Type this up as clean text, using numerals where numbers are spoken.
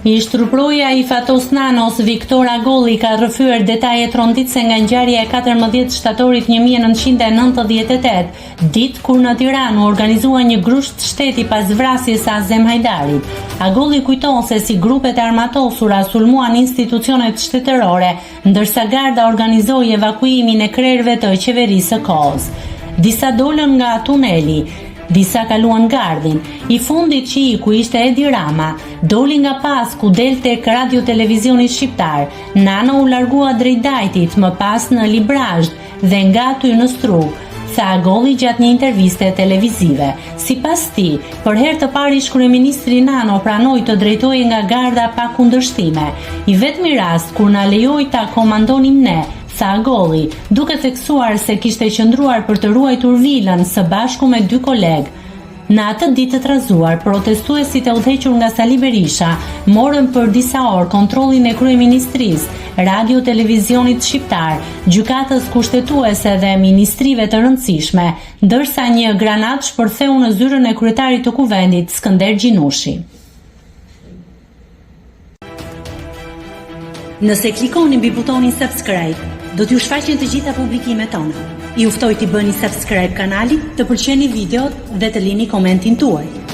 Ish truproja i Fatos Nanos, Viktor Agolli ka rrëfyer detajet ronditëse nga ngjarja e 14 shtatorit 1998, ditë kur në Tiranë u organizua një grusht shteti pas vrasjes së Azem Hajdarit. Agolli kujton se si grupet e armatosura sulmuan institucionet shtetërore, ndërsa garda organizoi evakuimin e krerëve të qeverisë së kohës. Disa dolën nga tuneli, disa kaluan gardhin. I fundit që iku ishte Edi Rama, doli nga pas ku del tek radio televizioni shqiptar. Nano u largua drejt Dajtit, më pas në Librazh dhe nga aty në Strug, tha Agolli gjatë një interviste televizive. Sipas tij, për herë të parë ish-kryeministri Nano pranoi të drejtohej nga garda pa kundërshtime. I vetmi rast kur na lejoi ta komandonim ne, tha Agolli, duke theksuar se kishte qëndruar për të ruajtur vilën së bashku me 2 kolegë. Në atë ditë të trazuar, protestuesit e udhëhequr nga Sali Berisha morën për disa orë kontrollin e kryeministrisë, radio televizionit shqiptar, gjykatës kushtetuese dhe ministrive të rëndësishme, ndërsa një granat shpërtheu në zyrën e kryetarit të kuvendit, Skënder Gjinushi. Nëse klikoni mbi butonin subscribe, do t'ju shfaqen të gjitha publikimet tona. Ju ftoj t'i bëni subscribe kanalit, të pëlqeni videot dhe të lini komentin tuaj.